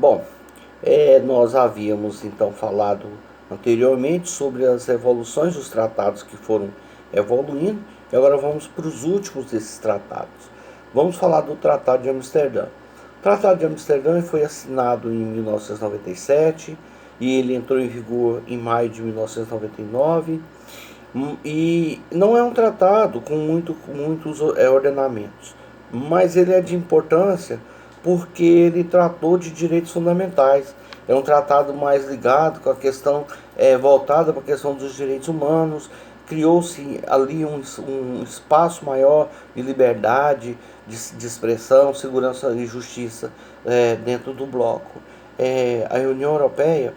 Bom, nós havíamos então falado anteriormente sobre as evoluções dos tratados que foram evoluindo, e agora vamos para os últimos desses tratados. Vamos falar do Tratado de Amsterdã. O Tratado de Amsterdã foi assinado em 1997 e ele entrou em vigor em maio de 1999. E não é um tratado com muitos ordenamentos, mas ele é de importância porque ele tratou de direitos fundamentais. É um tratado mais ligado com a questão voltada para a questão dos direitos humanos. Criou-se ali um espaço maior de liberdade, de expressão, segurança e justiça dentro do bloco. A União Europeia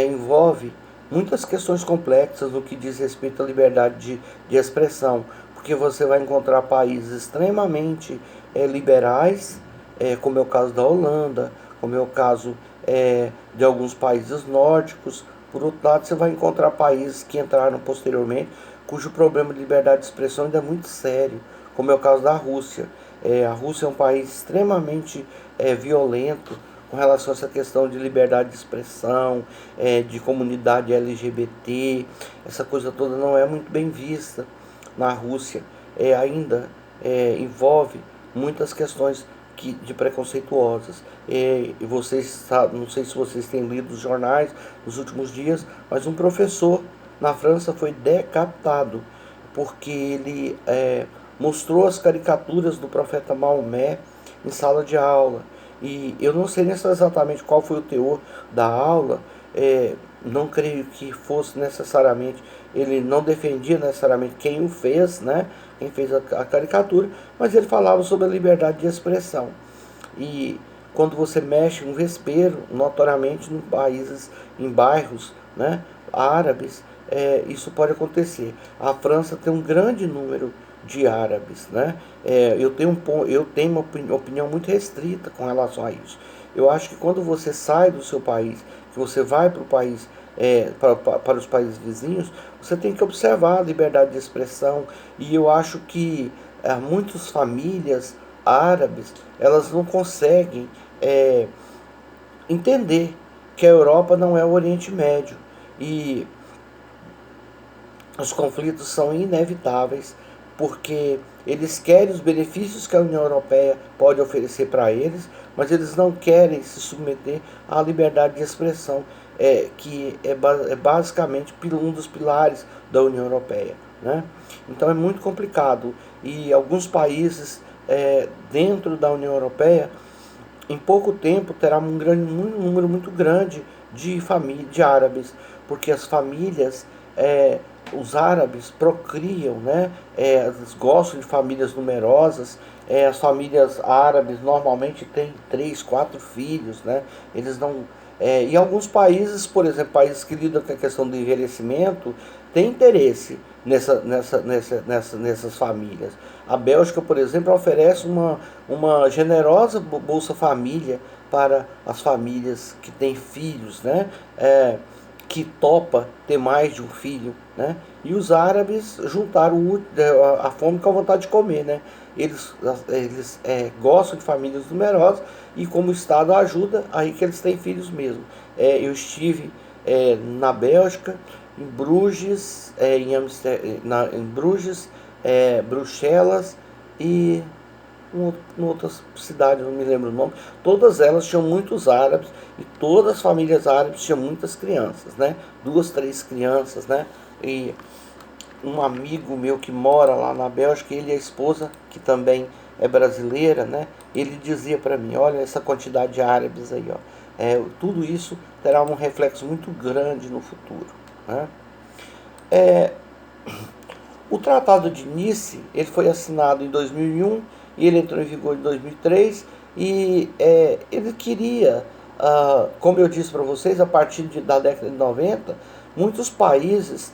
envolve muitas questões complexas no que diz respeito à liberdade de expressão, porque você vai encontrar países extremamente liberais, como é o caso da Holanda, como é o caso de alguns países nórdicos. Por outro lado, você vai encontrar países que entraram posteriormente, cujo problema de liberdade de expressão ainda é muito sério, como é o caso da Rússia. A Rússia é um país extremamente violento com relação a essa questão de liberdade de expressão, de comunidade LGBT. Essa coisa toda não é muito bem vista na Rússia. Ainda envolve muitas questões de preconceituosas. E vocês, não sei se vocês têm lido os jornais nos últimos dias, mas um professor na França foi decapitado porque ele mostrou as caricaturas do profeta Maomé em sala de aula. E eu não sei exatamente qual foi o teor da aula, não creio que fosse necessariamente, ele não defendia necessariamente quem o fez, né, quem fez a caricatura, mas ele falava sobre a liberdade de expressão. E quando você mexe um vespeiro, notoriamente em bairros, né, árabes, isso pode acontecer. A França tem um grande número de árabes, né? Eu tenho uma opinião muito restrita com relação a isso. Eu acho que quando você sai do seu país, que você vai para o país, para os países vizinhos, você tem que observar a liberdade de expressão. E eu acho que muitas famílias árabes, elas não conseguem entender que a Europa não é o Oriente Médio e os conflitos são inevitáveis, porque eles querem os benefícios que a União Europeia pode oferecer para eles, mas eles não querem se submeter à liberdade de expressão, que é basicamente um dos pilares da União Europeia, né? Então é muito complicado, e alguns países dentro da União Europeia, em pouco tempo, terá um número muito grande de árabes, porque as famílias, os árabes procriam, né? Eles gostam de famílias numerosas. As famílias árabes normalmente têm 3, 4 filhos, né? Eles não, e alguns países, por exemplo, países que lidam com a questão do envelhecimento, têm interesse nessas famílias. A Bélgica, por exemplo, oferece uma generosa Bolsa Família para as famílias que têm filhos, né? Que topa ter mais de um filho, né? E os árabes juntaram a fome com a vontade de comer, né? Eles gostam de famílias numerosas, e como o Estado ajuda, aí que eles têm filhos mesmo. Eu estive na Bélgica, em Bruges, em Bruges, Bruxelas e em outra cidade, não me lembro o nome. Todas elas tinham muitos árabes, e todas as famílias árabes tinham muitas crianças, né? 2, 3 crianças, né? E um amigo meu que mora lá na Bélgica, ele e a esposa, que também é brasileira, né? Ele dizia para mim: olha essa quantidade de árabes aí, ó. Tudo isso terá um reflexo muito grande no futuro, né? O Tratado de Nice, ele foi assinado em 2001 e ele entrou em vigor em 2003, e ele queria, como eu disse para vocês, a partir da década de 90, muitos países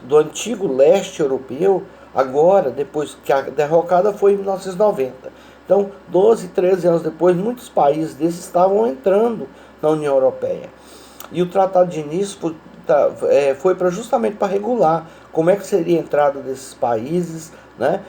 do antigo leste europeu, agora, depois que a derrocada foi em 1990. Então, 12, 13 anos depois, muitos países desses estavam entrando na União Europeia. E o Tratado de Nice foi justamente para regular como é que seria a entrada desses países, né?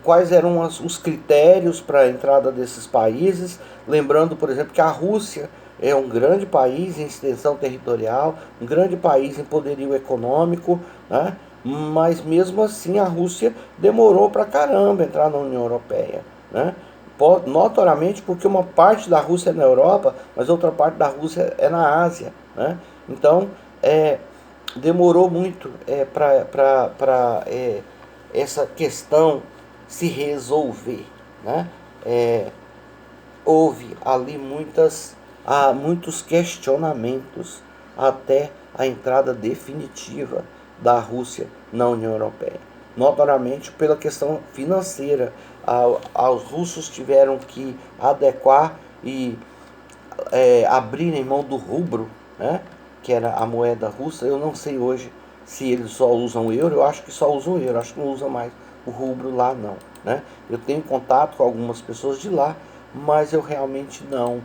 quais eram os critérios para a entrada desses países, lembrando, por exemplo, que a Rússia é um grande país em extensão territorial, um grande país em poderio econômico, né? Mas mesmo assim a Rússia demorou para caramba entrar na União Europeia, né? Notoriamente porque uma parte da Rússia é na Europa, mas outra parte da Rússia é na Ásia, né? Então, demorou muito para essa questão se resolver, né? Houve ali muitos questionamentos até a entrada definitiva da Rússia na União Europeia. Notoriamente pela questão financeira, os russos tiveram que adequar e abrirem mão do rublo, né, que era a moeda russa. Eu não sei hoje se eles só usam o euro, eu acho que só usam o euro, acho que não usa mais o rublo lá não, né? Eu tenho contato com algumas pessoas de lá, mas eu realmente não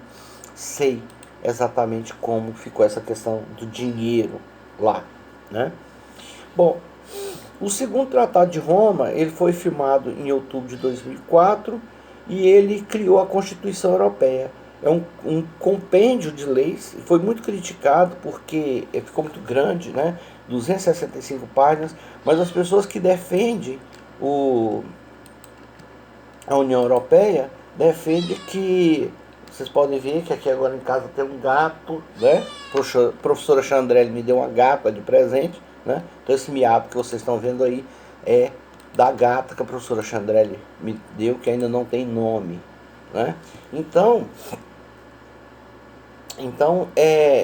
sei exatamente como ficou essa questão do dinheiro lá, né? Bom, o segundo Tratado de Roma, ele foi firmado em outubro de 2004 e ele criou a Constituição Europeia. É um compêndio de leis, foi muito criticado porque ficou muito grande, né? 265 páginas, mas as pessoas que defendem a União Europeia defendem que, vocês podem ver que aqui agora em casa tem um gato, né? A professora Chandrelli me deu uma gata de presente, né? Então esse miado que vocês estão vendo aí é da gata que a professora Chandrelli me deu, que ainda não tem nome, né? Então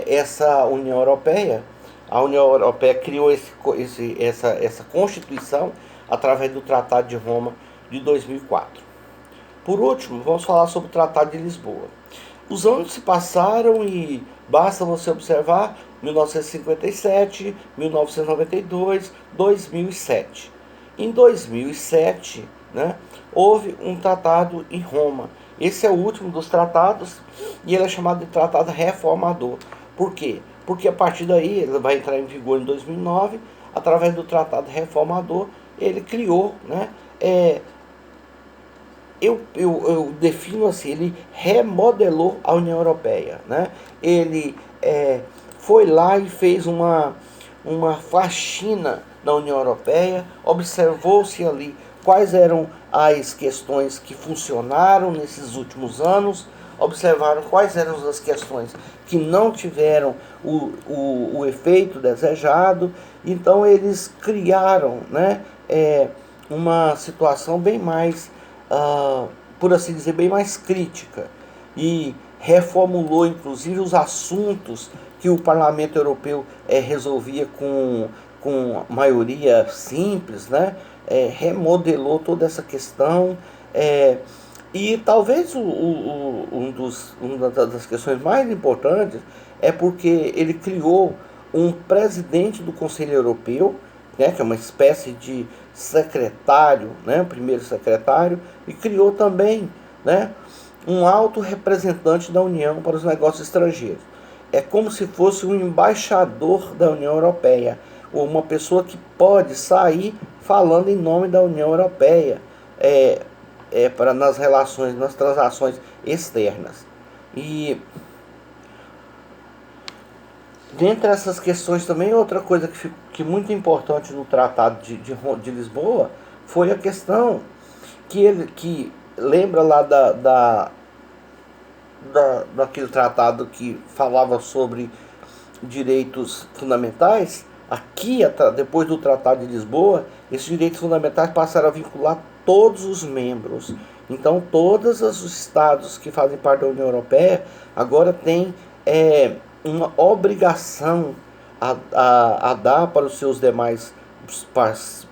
essa União Europeia, a União Europeia criou essa Constituição através do Tratado de Roma de 2004. Por último, vamos falar sobre o Tratado de Lisboa. Os anos se passaram e basta você observar 1957, 1992, 2007. Em 2007, né, houve um tratado em Roma. Esse é o último dos tratados e ele é chamado de Tratado Reformador. Por quê? Porque a partir daí, ele vai entrar em vigor em 2009, através do Tratado Reformador, ele criou, né, eu defino assim, ele remodelou a União Europeia, né? Ele foi lá e fez uma faxina na União Europeia, observou-se ali quais eram as questões que funcionaram nesses últimos anos, observaram quais eram as questões que não tiveram o efeito desejado. Então eles criaram, né, uma situação bem mais, por assim dizer, bem mais crítica, e reformulou inclusive os assuntos que o Parlamento Europeu resolvia com maioria simples, né? Remodelou toda essa questão, e talvez uma das questões mais importantes é porque ele criou um presidente do Conselho Europeu, né, que é uma espécie de secretário, né, primeiro secretário, e criou também, né, um alto representante da União para os negócios estrangeiros. É como se fosse um embaixador da União Europeia, ou uma pessoa que pode sair falando em nome da União Europeia nas relações, nas transações externas. E dentre essas questões também, outra coisa que muito importante no Tratado de Lisboa foi a questão que lembra lá daquele tratado que falava sobre direitos fundamentais. Aqui, depois do Tratado de Lisboa, esses direitos fundamentais passaram a vincular todos os membros. Então, todos os estados que fazem parte da União Europeia agora têm uma obrigação a dar para os seus demais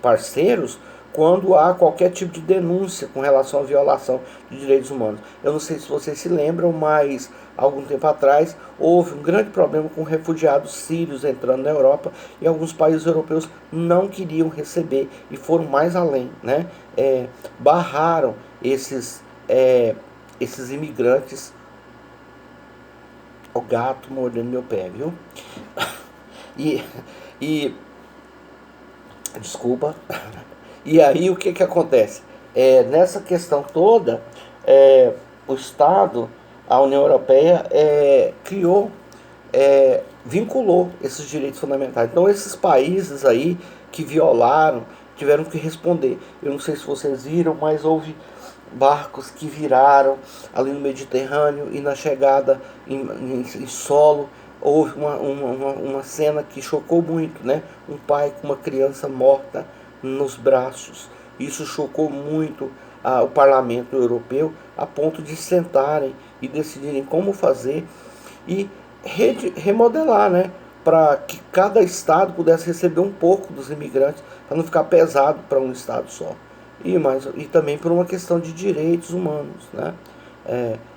parceiros quando há qualquer tipo de denúncia com relação à violação de direitos humanos. Eu não sei se vocês se lembram, mas algum tempo atrás houve um grande problema com refugiados sírios entrando na Europa, e alguns países europeus não queriam receber e foram mais além, né? Barraram esses imigrantes. O gato mordendo meu pé, viu? E desculpa. E aí o que acontece? nessa questão toda, o Estado, a União Europeia, vinculou esses direitos fundamentais. Então, esses países aí que violaram tiveram que responder. Eu não sei se vocês viram, mas houve barcos que viraram ali no Mediterrâneo, e na chegada em solo houve uma cena que chocou muito, né? Um pai com uma criança morta nos braços. Isso chocou muito o Parlamento Europeu, a ponto de sentarem e decidirem como fazer e remodelar, né? Para que cada estado pudesse receber um pouco dos imigrantes, para não ficar pesado para um estado só. E também por uma questão de direitos humanos, né?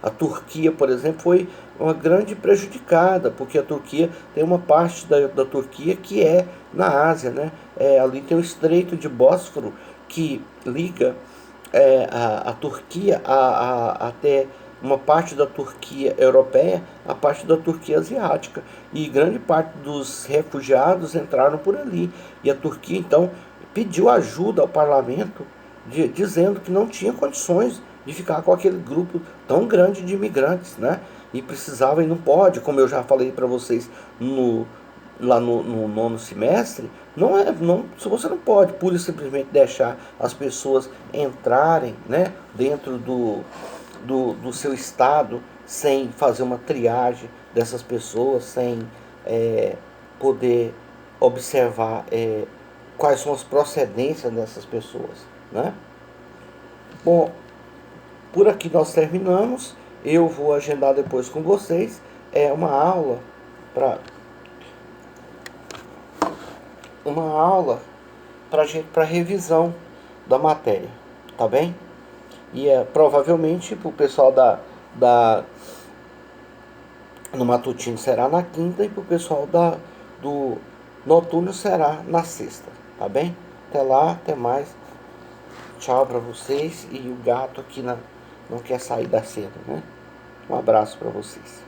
A Turquia, por exemplo, foi uma grande prejudicada, porque a Turquia tem uma parte da Turquia que é na Ásia, né? Ali tem o Estreito de Bósforo, que liga a Turquia até uma parte da Turquia europeia, a parte da Turquia asiática. E grande parte dos refugiados entraram por ali. E a Turquia, então, pediu ajuda ao parlamento, dizendo que não tinha condições de ficar com aquele grupo tão grande de imigrantes, né? E precisava e não pode, como eu já falei para vocês lá no nono semestre, se você não pode pura e simplesmente deixar as pessoas entrarem, né, dentro do seu estado sem fazer uma triagem dessas pessoas, sem poder observar quais são as procedências dessas pessoas, né? Bom, por aqui nós terminamos. Eu vou agendar depois com vocês uma aula para para revisão da matéria, tá bem? E provavelmente para o pessoal no matutino será na quinta, e para o pessoal do noturno será na sexta, tá bem? Até lá, até mais. Tchau para vocês. E o gato aqui não quer sair da cena, né? Um abraço para vocês.